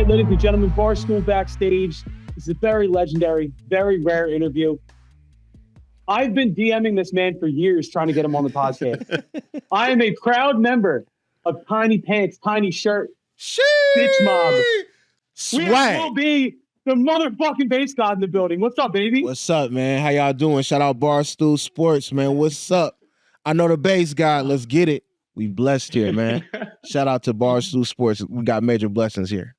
ladies and gentlemen, Barstool Backstage. This is a very legendary, very rare interview. I've been DMing this man for years trying to get him on the podcast. I am a proud member of Tiny Pants, Tiny Shirt, Bitch Mob. Swag. Will be the motherfucking bass god in the building. What's up, baby? What's up, man? How y'all doing? Shout out Barstool Sports, man. What's up? I know the bass god. Let's get it. We blessed here, man. Shout out to Barstool Sports. We got major blessings here.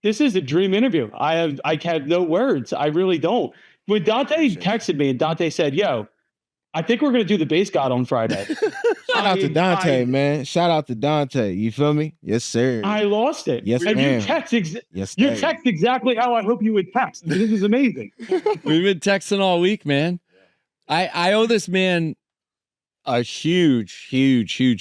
This is a dream interview. I have no words. I really don't. When Dante texted me and Dante said, yo, I think we're going to do the bass god on Friday. Shout out to Dante, man. Shout out to Dante. You feel me? Yes, sir. I lost it. Yes, and ma'am. you text, Yes, you ma'am. text exactly how I hope you would text. This is amazing. We've been texting all week, man. I owe this man a huge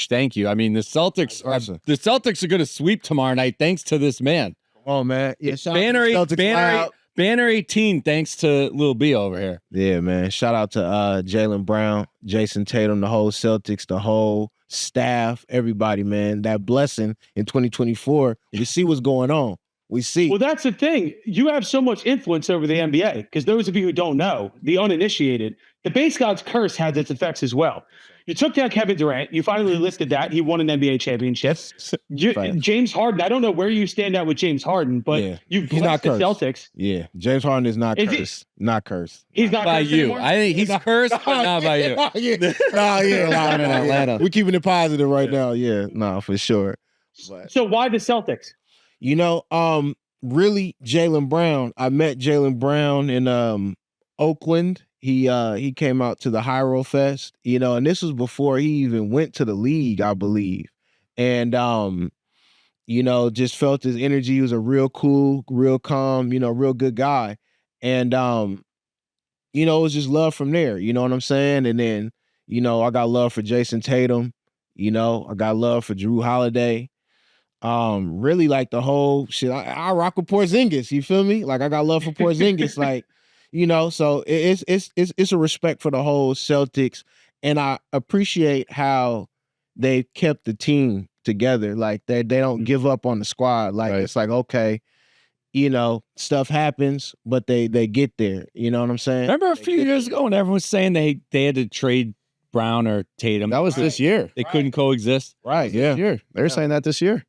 thank you. I mean, the Celtics are going to sweep tomorrow night thanks to this man. Oh, man. Yeah, shout Banner out to Celtics. Banner 18 thanks to Lil B over here. Yeah, man. Shout out to Jaylen Brown, Jason Tatum, the whole Celtics, the whole staff, everybody, man. That blessing in 2024. We see what's going on. We see. Well, that's the thing. You have so much influence over the NBA because those of you who don't know, the uninitiated, the base god's curse has its effects as well. You took down Kevin Durant. You finally listed that. He won an NBA championship. James Harden, I don't know where you stand out with James Harden, but you've blessed the Celtics. Yeah, James Harden is not cursed. Not cursed. He's not by cursed you. anymore? I think he's cursed, but not by you. Not in Atlanta. We're keeping it positive right now. Yeah, no, for sure. So why the Celtics? You know, really, Jaylen Brown. I met Jaylen Brown in Oakland. He came out to the Hyro Fest, you know, and this was before he even went to the league, I believe. And you know, just felt his energy. He was a real cool, real calm, you know, real good guy. And you know, it was just love from there, you know what I'm saying? And then, you know, I got love for Jason Tatum, you know, I got love for Drew Holiday. Really like the whole shit. I rock with Porzingis, you feel me? Like I got love for Porzingis, like, you know, so it's a respect for the whole Celtics, and I appreciate how they kept the team together. Like they don't give up on the squad. Like It's like, okay, you know, stuff happens, but they get there. You know what I'm saying? Remember a few years ago when everyone was saying they had to trade Brown or Tatum? That was this year. They couldn't coexist. Right. Yeah. They're saying that this year.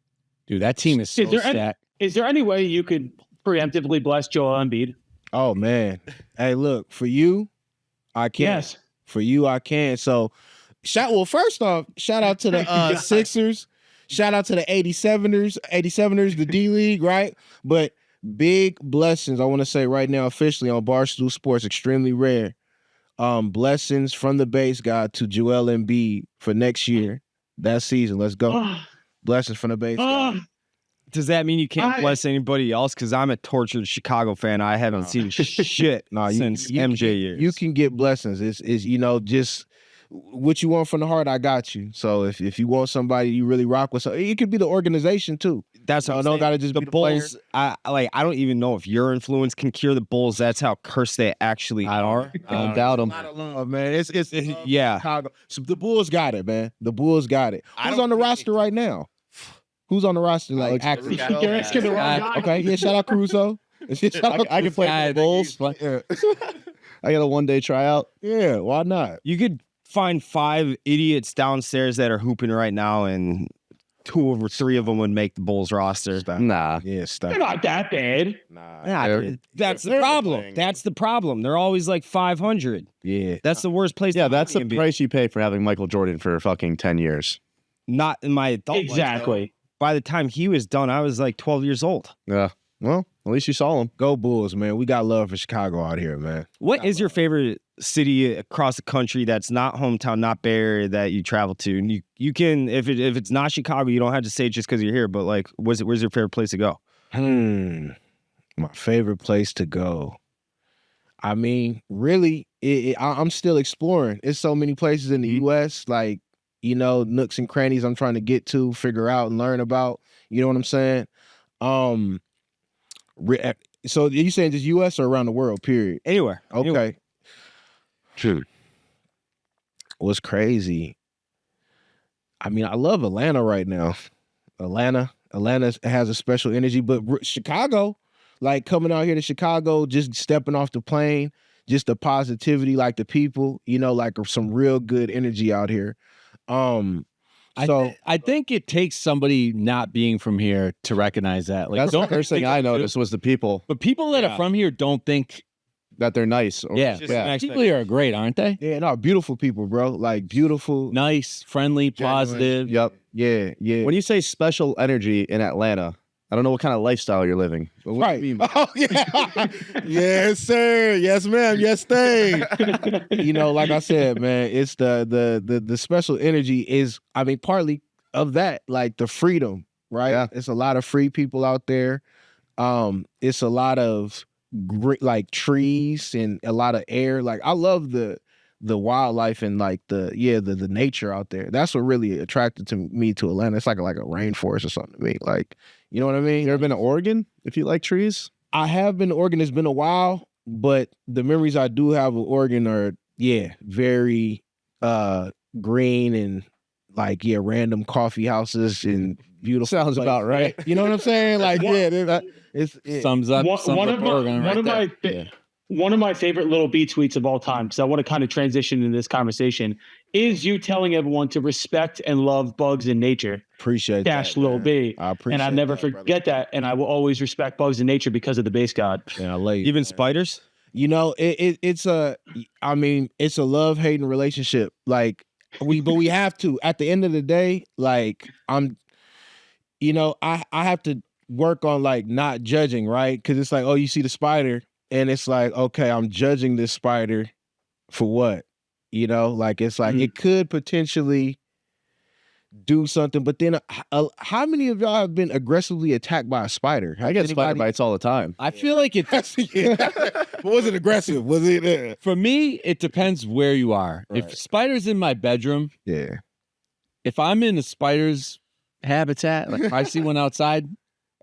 Dude, that team is so stacked. Is there any way you could preemptively bless Joel Embiid? Oh, man. Hey, look, for you, I can. Yes. For you, I can. So, first off, shout out to the Sixers. Shout out to the 87ers, the D-League, right? But big blessings, I want to say right now, officially on Barstool Sports, extremely rare. Blessings from the base god to Joel Embiid for next year, that season. Let's go. Blessings from the base god. Does that mean you can't bless anybody else? Because I'm a tortured Chicago fan. I haven't seen shit since MJ years. You can get blessings. It's you know, just what you want from the heart, I got you. So if you want somebody you really rock with, so it could be the organization too. That's what I don't gotta just the be the Bulls. I don't even know if your influence can cure the Bulls. That's how cursed they actually are. I don't doubt them. Not alone, man. It's yeah. Chicago. So the Bulls got it, man. The Bulls got it. Who's on the roster right now? Who's on the roster? Like active? Okay, yeah. Shout out Caruso. I can play for the Bulls. I got a one-day tryout. Yeah, why not? You could find 5 idiots downstairs that are hooping right now, and 2 or 3 of them would make the Bulls roster. Nah. Yeah, stop. They're not that bad. That's the problem. That's the problem. They're always like 500. Yeah. That's the worst place. Yeah, to that's the be. price you pay for having Michael Jordan for fucking 10 years. Not in my adult life, Exactly. though. By the time he was done, I was like 12 years old. Yeah. Well, at least you saw him. Go Bulls, man. We got love for Chicago out here, man. What is your favorite city across the country that's not hometown, not Bay Area, that you travel to? And you can, if it's not Chicago, you don't have to say it just because you're here, but like, where's your favorite place to go? My favorite place to go. I mean, really, I'm still exploring. There's so many places in the U.S., like, you know, nooks and crannies I'm trying to get to, figure out, and learn about. You know what I'm saying? So are you saying just U.S. or around the world, period? Anywhere. Okay. Anywhere. True. What's crazy? I mean, I love Atlanta right now. Atlanta. Atlanta has a special energy, but Chicago, like coming out here to Chicago, just stepping off the plane, just the positivity, like the people, you know, like some real good energy out here. I think it takes somebody not being from here to recognize that. Like, That's the first thing I noticed was the people but people that are from here don't think. that they're nice. Or, People here are great, aren't they? Yeah, no, beautiful people, bro. Like beautiful, Nice, friendly, positive. Yep. yeah. When you say special energy in Atlanta, I don't know what kind of lifestyle you're living. But what do you mean? Oh yeah. Yes, sir. Yes, ma'am. Yes, thing. You know, like I said, man, it's the special energy is, I mean, partly of that, like the freedom, right? Yeah. It's a lot of free people out there. It's a lot of great, like trees and a lot of air. Like I love the wildlife and like the nature out there. That's what really attracted to me to Atlanta. It's like a rainforest or something to me. Like, you know what I mean? You ever been to Oregon? If you like trees, I have been to Oregon. It's been a while, but the memories I do have of Oregon are very green and like random coffee houses and beautiful. sounds places. about right. You know what I'm saying? Like it's Sums up. One of my favorite little B tweets of all time, because I want to kind of transition into this conversation, is you telling everyone to respect and love bugs in nature. Appreciate Dash that, Lil man. B. I appreciate And I never that, forget that. And I will always respect bugs in nature because of the base god. brother. Yeah, I love you. Even spiders? You know, it's a love-hating relationship. Like we have to, at the end of the day, like I have to work on like not judging, right? Because it's like, oh, you see the spider, and it's like, okay, I'm judging this spider for what? You know, like it's like it could potentially do something, but then how many of y'all have been aggressively attacked by a spider? I get spider bites all the time. I feel like it. But was it aggressive? Was it? For me, it depends where you are. Right. If spider's in my bedroom, Yeah. if I'm in a spider's habitat, like if I see one outside,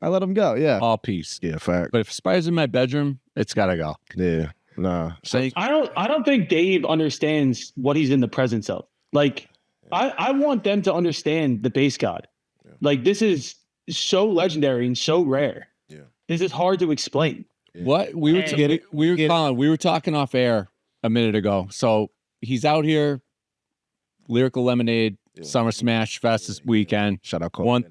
I let them go. Yeah. all peace. Yeah, fact. But if spider's in my bedroom, it's gotta go. Yeah. Nah. So I don't think Dave understands what he's in the presence of. Like, I want them to understand the base god. Yeah. Like, this is so legendary and so rare. Yeah. This is hard to explain. what we were And- Colin, we were talking off air a minute ago. So he's out here, Lyrical Lemonade, Summer Smash Fest this weekend. Shout out Cole. One-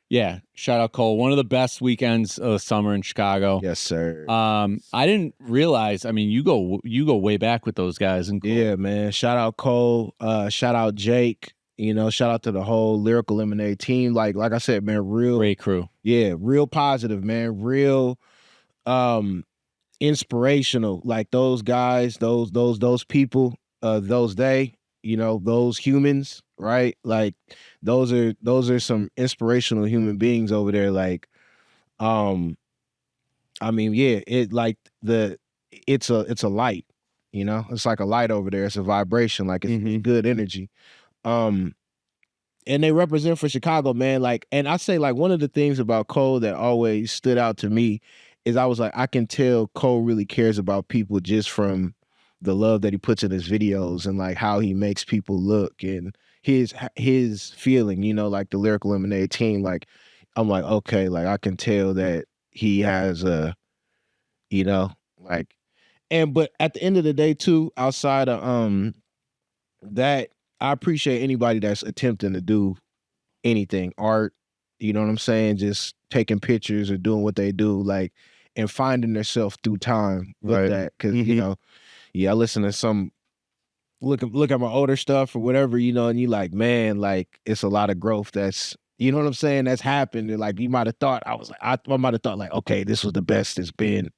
Yeah, shout out Cole. One of the best weekends of the summer in Chicago. Yes, sir. I didn't realize. I mean, you go way back with those guys. And Yeah, man. Shout out Cole. Shout out Jake. You know, shout out to the whole Lyrical Lemonade team. Like I said, man, great crew. real positive, man. Real inspirational. Like those guys, those people, those humans, right? Like those are some inspirational human beings over there. Like, I mean, it's a light, you know, it's like a light over there. It's a vibration, like it's good energy. And they represent for Chicago, man. Like, and I say, like, one of the things about Cole that always stood out to me is I was like, I can tell Cole really cares about people just from the love that he puts in his videos and like how he makes people look and his feeling, you know, like the Lyrical Lemonade team. Like, I'm like, okay, like I can tell that he has a, you know, like, but at the end of the day too, outside of that, I appreciate anybody that's attempting to do anything, art, you know what I'm saying? Just taking pictures or doing what they do, like, and finding themselves through time with that. Cause, you know, I listen to some, look at my older stuff or whatever, you know, and you like, man, like, it's a lot of growth that's, you know what I'm saying, that's happened. And like, you might have thought, I might have thought like, okay, this was the best it's been.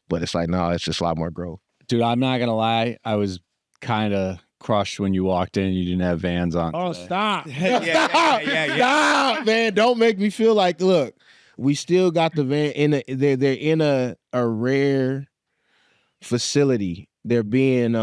But it's like, no, it's just a lot more growth. Dude, I'm not gonna lie. I was kind of crushed when you walked in. You didn't have Vans on. Oh, today. stop. Yeah. Stop, man. Don't make me feel like, look, we still got the van they're in a rare facility. They're being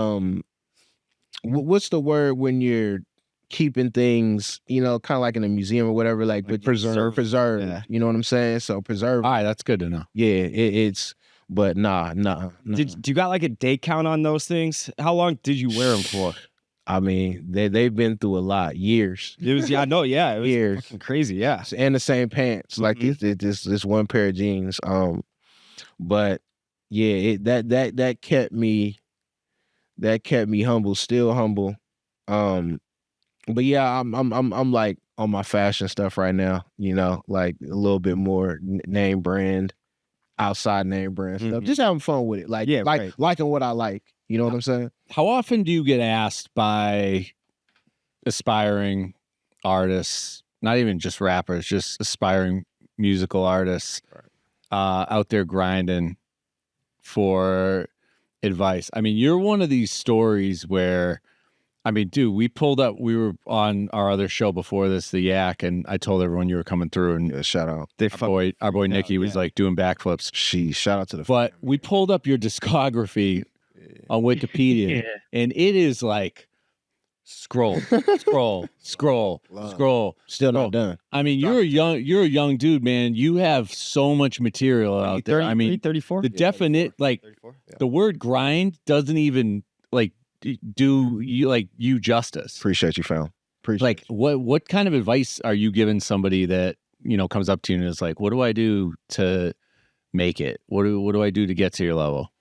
what's the word when you're keeping things, you know, kind of like in a museum or whatever, like but preserve. Yeah. You know what I'm saying? So preserve. All right, that's good to know. Yeah, it's but nah. Do you got like a day count on those things? How long did you wear them for? I mean, they've been through a lot, years. It was, yeah, I know, yeah, it was Years. fucking crazy, yeah. And the same pants, like this one pair of jeans. But yeah, that kept me humble, still humble. But yeah, I'm like on my fashion stuff right now, you know, like a little bit more name brand, outside name brand stuff. Just having fun with it. Like, Yeah, right. liking what I like. You know what I'm saying? How often do you get asked by aspiring artists, not even just rappers, just aspiring musical artists out there grinding for advice? I mean, you're one of these stories where, I mean, dude, we were on our other show before this, The Yak, and I told everyone you were coming through, and Yeah, shout out. our boy Nikki was like doing backflips. Shout out to the But we pulled up your discography on Wikipedia, and it is like scroll. Still not done. I mean, you're a young dude, man. You have so much material out there. I mean, 34. the definite, like, the word grind doesn't even like do you justice. Appreciate you, fam. Like, what kind of advice are you giving somebody that, you know, comes up to you and is like, what do I do to make it? What do I do to get to your level?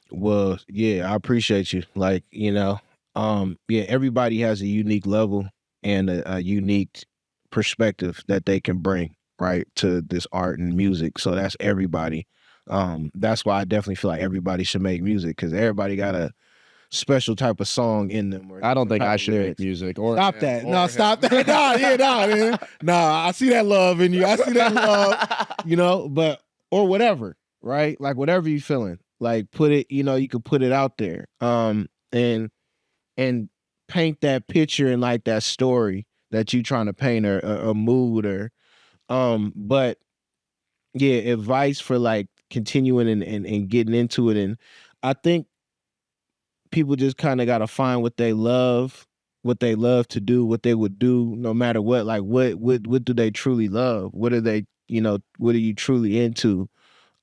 Well, yeah, I appreciate you. Like, you know, yeah, everybody has a unique level and a unique perspective that they can bring, right, to this art and music. So that's everybody. That's why I definitely feel like everybody should make music, because everybody got a special type of song in them. I don't think I should make music. Or stop that. No, stop that. No, I see that love in you. I see that love, you know, but, or whatever, right? Like whatever you feeling, like put it, you know, you could put it out there. And paint that picture and like that story that you trying to paint, or a mood, or, but yeah, advice for like continuing and getting into it. And I think people just kind of got to find what they love to do, what they would do no matter what. Like what do they truly love? What are they, you know, what are you truly into?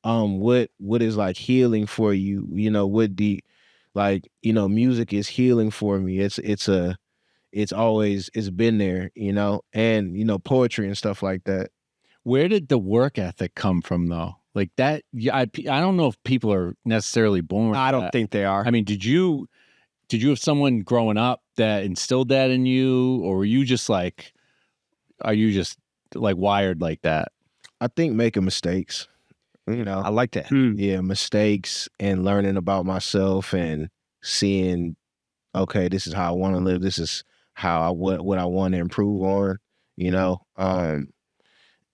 What is like healing for you? You know, like, you know, music is healing for me. It's been there, you know, and, you know, poetry and stuff like that. Where did the work ethic come from, though? Like that, yeah, I don't know if people are necessarily born. I don't think they are. I mean, did you have someone growing up that instilled that in you, or were you just like, are you just like wired like that? I think making mistakes, you know. I like that. Yeah, mistakes and learning about myself and seeing, okay, this is how I want to live. This is how what I want to improve on, you know.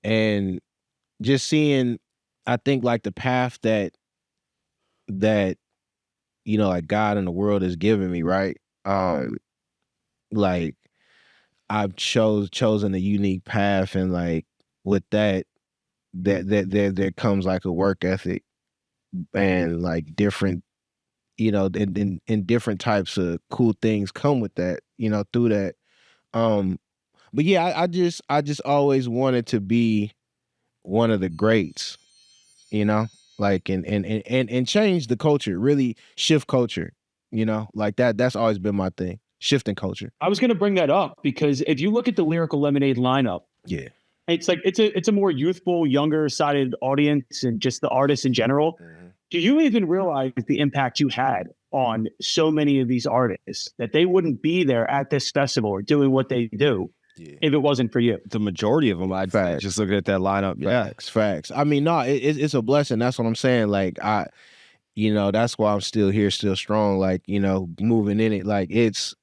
And just seeing, I think, like the path that you know, like God and the world has given me, right? Like I've chosen a unique path, and like with that there comes like a work ethic and like different, you know, and different types of cool things come with that, you know, through that. But yeah, I just always wanted to be one of the greats, you know, like and change the culture, really shift culture, you know, like that's always been my thing, shifting culture. I was going to bring that up because if you look at the Lyrical Lemonade lineup, Yeah, it's like it's a more youthful, younger sided audience, and just the artists in general. Do you even realize the impact you had on so many of these artists, that they wouldn't be there at this festival or doing what they do if it wasn't for you? The majority of them, I'd say, just looking at that lineup. Facts. I mean, no, it's a blessing. That's what I'm saying. Like you know, that's why I'm still here, still strong. Like, you know, moving in it. Like it's,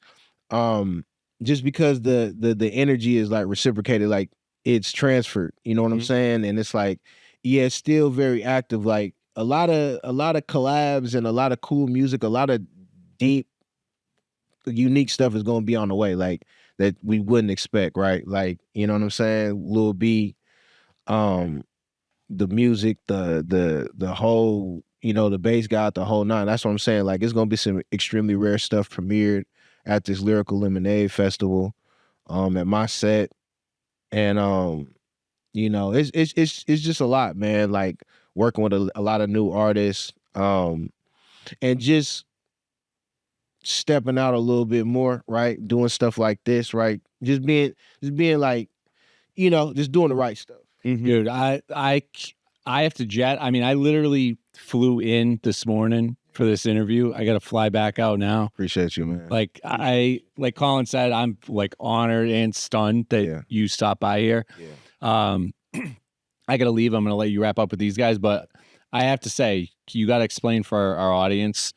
just because the energy is like reciprocated, like it's transferred. You know what I'm saying? And it's like, yeah, it's still very active. Like a lot of collabs and a lot of cool music, a lot of deep, unique stuff is going to be on the way. Like that we wouldn't expect, right? Like, you know what I'm saying? Lil B, the music, the whole, you know, the bass guy, the whole nine. That's what I'm saying. Like, it's gonna be some extremely rare stuff premiered at this Lyrical Lemonade Festival, at my set, and you know, it's just a lot, man. Like working with a lot of new artists, and just stepping out a little bit more, right? Doing stuff like this, right? Just being like, just doing the right stuff. Dude, I have to jet. I mean, I literally flew in this morning for this interview. I got to fly back out now. Appreciate you, man. Like Colin said, I'm like honored and stunned that you stopped by here. Yeah. I got to leave. I'm going to let you wrap up with these guys, but I have to say, you got to explain for our audience.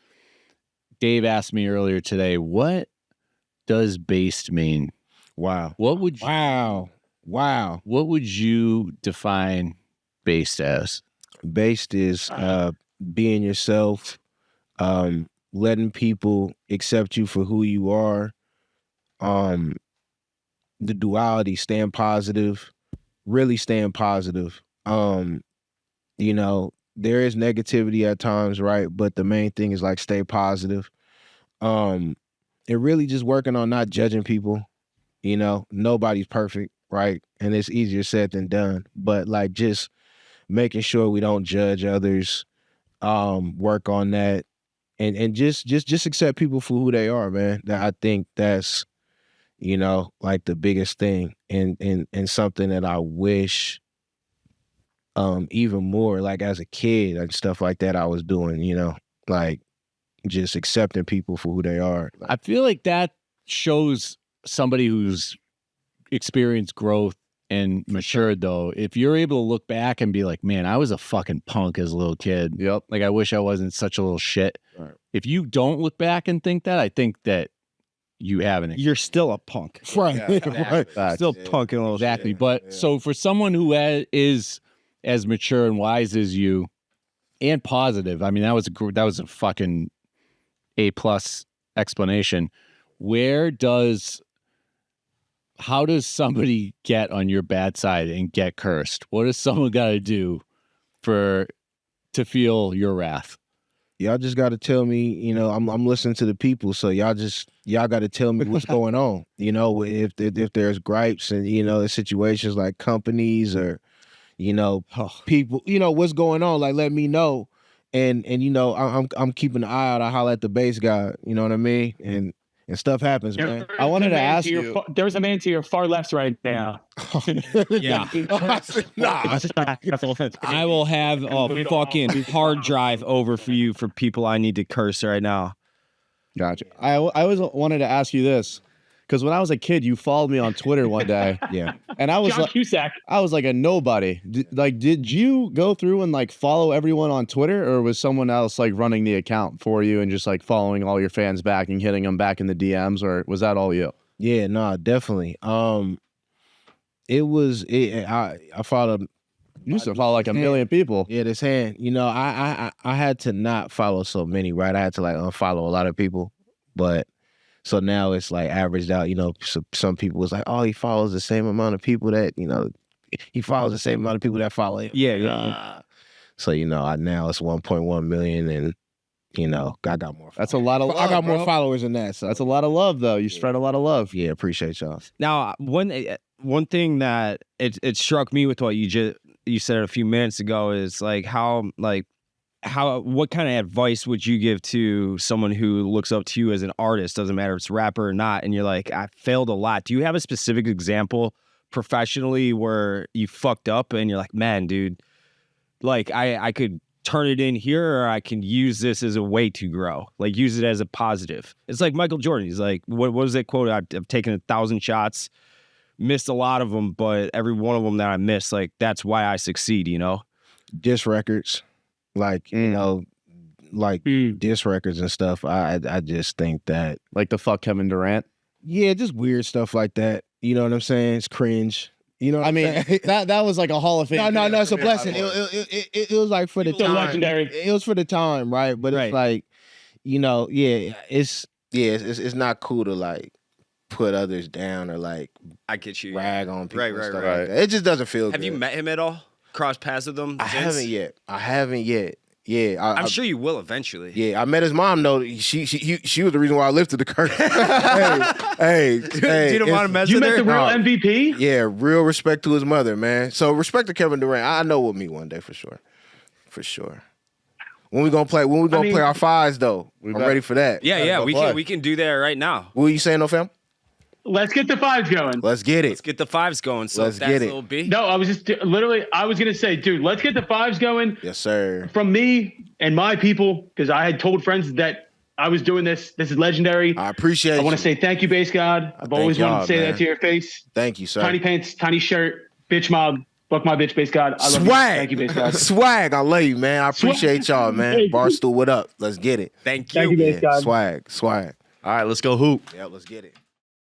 Dave asked me earlier today, what does based mean? Wow. What would you, Wow. What would you define based as? Based is being yourself, letting people accept you for who you are. The duality, staying positive, really staying positive. There is negativity at times, right? But the main thing is like stay positive. And really just working on not judging people. Nobody's perfect, right? And it's easier said than done. But like just making sure we don't judge others, work on that, and just accept people for who they are, man. I think that's, like the biggest thing, and something that I wish even more, like as a kid and stuff like that I was doing, like just accepting people for who they are. I feel like that shows somebody who's experienced growth and matured, though. If you're able to look back and be like, man, I was a fucking punk as a little kid. Yep. Like, I wish I wasn't such a little shit. Right. If you don't look back and think that, I think that you haven't. You're still a punk. Right. Yeah, Right. Still punking a little Exactly. shit. But so for someone who is as mature and wise as you and positive, I mean, that was a fucking A+ explanation. How does somebody get on your bad side and get cursed? What does someone got to do to feel your wrath? Y'all just got to tell me, I'm listening to the people, so y'all got to tell me what's going on. If there's gripes and situations like companies or people, what's going on, like let me know. And I'm keeping an eye out. I holler at the bass guy, you know what I mean? And stuff happens, man. I wanted to ask you. There's a man to your far left right now. Yeah. I will have a fucking hard drive over for you for people I need to curse right now. Gotcha. I always wanted to ask you this, because when I was a kid, you followed me on Twitter one day. Yeah. And I was John like, Cusack. I was like a nobody. Did you go through and like follow everyone on Twitter, or was someone else like running the account for you and just like following all your fans back and hitting them back in the DMs, or was that all you? Yeah, no, definitely. I followed. You used to follow like a million people. Yeah, this hand. I had to not follow so many, right? I had to like unfollow a lot of people, but so now it's like averaged out. Some people was like, oh, he follows the same amount of people that he follows the same amount of people that follow him. Yeah. So now it's 1.1 million, and I got more. That's a lot of love. I got more bro. followers than that. So That's a lot of love, though. You spread a lot of love. yeah, appreciate y'all. Now, one thing that it struck me with what you said a few minutes ago is like what kind of advice would you give to someone who looks up to you as an artist? Doesn't matter if it's rapper or not, and you're like, I failed a lot. Do you have a specific example professionally where you fucked up and you're like, man, dude, like I could turn it in here, or I can use this as a way to grow, like use it as a positive? It's like Michael Jordan. He's like, what was that quote? I've taken 1,000 shots, missed a lot of them, but every one of them that I missed, like that's why I succeed, Diss records, like diss records and stuff. I just think that, Like the fuck Kevin Durant. yeah, just weird stuff like that. You know what I'm saying? It's cringe. You know what I I'm mean, saying? that was like a Hall of Fame. No, it's a blessing. It was like for the Still time. legendary. It was for the time, right? But Right. it's like, it's not cool to like put others down or like I get you. rag on people. Right, and right, stuff right. like that. It just doesn't feel Have good. you met him at all? Crossed paths with him? I since? haven't yet. Yeah, I'm sure you will eventually. Yeah, I met his mom though. She was the reason why I lifted the curse. hey, Do you don't want to mess You with met her? the real No. MVP? Yeah, real respect to his mother, man. So respect to Kevin Durant. I know we'll meet one day for sure. For sure. When we gonna play? When we gonna play our fives though? I'm ready for that. Yeah, we can do that right now. What are you saying, no fam? Let's get the fives going. Let's get it. Let's get the fives going. So Let's that's get it. Little B. No, I was just literally, I was going to say, dude, let's get the fives going. Yes, sir. From me and my people, because I had told friends that I was doing this. This is legendary. I appreciate it. I want to say thank you, Base God. I've always wanted to say that to your face. Thank you, sir. Tiny pants, tiny shirt, bitch mob. Fuck my bitch, Base God. I love you. Swag. Thank you, Base God. Swag. I love you, man. I appreciate y'all, man. Thank you. Barstool, what up? Let's get it. Thank you. Thank you, Base God. Swag. All right, let's go hoop. Yeah, let's get it.